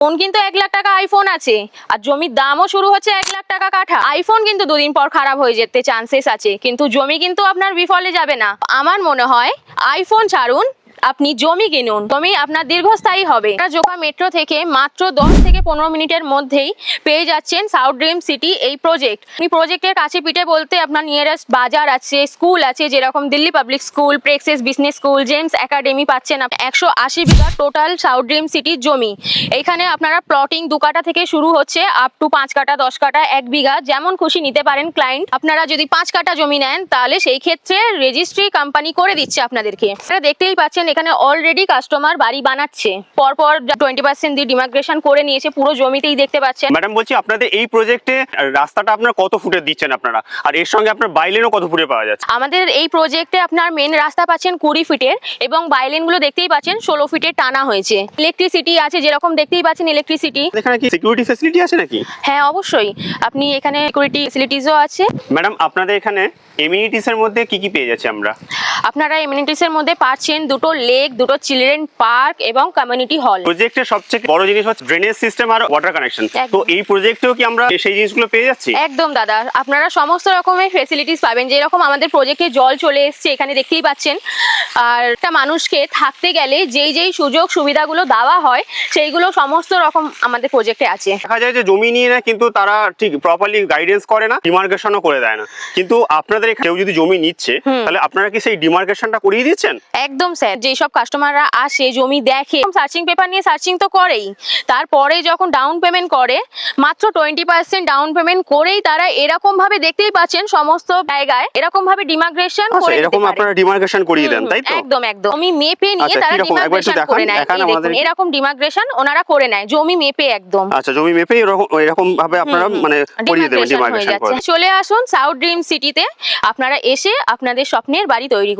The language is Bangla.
ফোন কিন্তু 1 লাখ টাকা আইফোন আছে, আর জমির দামও শুরু হচ্ছে 1 লাখ টাকা কাঠা। আইফোন কিন্তু 2 দিন পর খারাপ হয়ে যেতে চান্সেস আছে, কিন্তু জমি কিন্তু আপনার বিফলে যাবে না। আমার মনে হয় আইফোন ছাড়ুন, আপনি জমি কিনুন, জমি আপনার দীর্ঘস্থায়ী হবে। জোকা মেট্রো থেকে মাত্র 10 থেকে 15 মিনিটের মধ্যেই পেয়ে যাচ্ছেন সাউথ ড্রিম সিটি এই প্রজেক্ট। এই প্রজেক্টের কাছে পিঠে বলতে আপনার নিয়ারেস্ট বাজার আছে, স্কুল আছে, যেরকম Delhi public school, Praxis business school, Gems academy পাচ্ছেন। 180 বিঘা টোটাল সাউথ ড্রিম সিটির জমি। এখানে আপনারা প্লটিং 2 কাঠা থেকে শুরু হচ্ছে আপ টু 5 কাঠা, 10 কাঠা, 1 বিঘা, যেমন খুশি নিতে পারেন ক্লায়েন্ট। আপনারা যদি 5 কাঠা জমি নেন তাহলে সেই ক্ষেত্রে রেজিস্ট্রি কোম্পানি করে দিচ্ছে আপনাদেরকে। আপনারা দেখতেই পাচ্ছেন এখানে অলরেডি কাস্টমার বাড়ি বানাচ্ছে, পরপর 20% দিয়ে ডিমার্কেশন করে নিয়েছে, পুরো জমিতেই দেখতে পাচ্ছেন। ম্যাডাম বলছি, আপনাদের এই প্রজেক্টে রাস্তাটা আপনারা কত ফুটের দিচ্ছেন আপনারা, আর এর সঙ্গে আপনার বাইলেনও কত ফুটে পাওয়া যাচ্ছে? আমাদের এই প্রজেক্টে আপনার মেন রাস্তা পাচ্ছেন 20 ফিটের, এবং বাইলেন গুলো দেখতেই পাচ্ছেন 16 ফিটের টানা হয়েছে। ইলেকট্রিসিটি আছে, যেরকম দেখতেই পাচ্ছেন ইলেকট্রিসিটি। এখানে কি সিকিউরিটি ফ্যাসিলিটি আছে নাকি? হ্যাঁ অবশ্যই, আপনি এখানে সিকিউরিটি ফ্যাসিলিটিসও আছে। ম্যাডাম আপনাদের এখানে এমিনিটিস এর মধ্যে কি কি পেয়ে যাচ্ছে আমরা? আপনারা এমিনিটিস এর মধ্যে পাচ্ছেন 2টো লেক, 2টো চিলড্রেন পার্ক এবং কমিউনিটি হল। প্রজেক্টের সবচেয়ে বড় জিনিস হচ্ছে ড্রেনেজ সিস্টেম আর ওয়াটার কানেকশন। তো এই প্রজেক্টেও কি আমরা সেই জিনিসগুলো পেয়ে যাচ্ছি? একদম দাদা, আপনারা সমস্ত রকমের ফেসিলিটিস পাবেন। যেরকম আমাদের প্রজেক্টে জল চলে এসছে, এখানে দেখতেই পাচ্ছেন। আর একটা মানুষকে থাকতে গেলে যেই যেই সুযোগ সুবিধাগুলো দেওয়া হয় সেইগুলো সমস্ত রকম আমাদের প্রজেক্টে আছে। দেখা যায় যে জমি নিয়ে না, কিন্তু তারা ঠিক প্রপারলি গাইডেন্স করে না, ডিমার্কেশনও করে দেয় না। কিন্তু আপনাদের এখানে কেউ যদি জমি নিচ্ছে তাহলে আপনারা কি সেই ডিমার্কেশনটা করিয়ে দিচ্ছেন? একদম স্যার, যেসব কাস্টমাররা আসে জমি দেখে, সার্চিং পেপার নিয়ে সার্চিং তো করেই, তারপরে যখন ডাউন পেমেন্ট করে মাত্র 20% ডাউন পেমেন্ট করেই তারা এরকম ভাবে দেখতেই পাচ্ছেন সমস্ত জায়গায় এরকম ভাবে ডিমার্কেশন করে দিতে এরকম পারে। আপনারা ডিমার্কেশন করিয়ে দেন, তাই তো? একদম একদম, জমি মেপে নিয়ে আচ্ছা, তারা কিরকম? একবার একটু ডিমার্কেশন করে নেয়। দেখান এই দেখুন, আমাদের। এরকম ডিমার্কেশন ওনারা করে নেয়, জমি মেপে একদম। আচ্ছা, জমি মেপে এরকম ভাবে আপনারা মানে করিয়ে দেবেন, ডিমার্কেশন হয়ে ডিমার্কেশন করে। যাচ্ছে। চলে আসুন সাউথ ড্রিম সিটিতে, আপনারা এসে আপনাদের স্বপ্নের বাড়ি তৈরি করুন।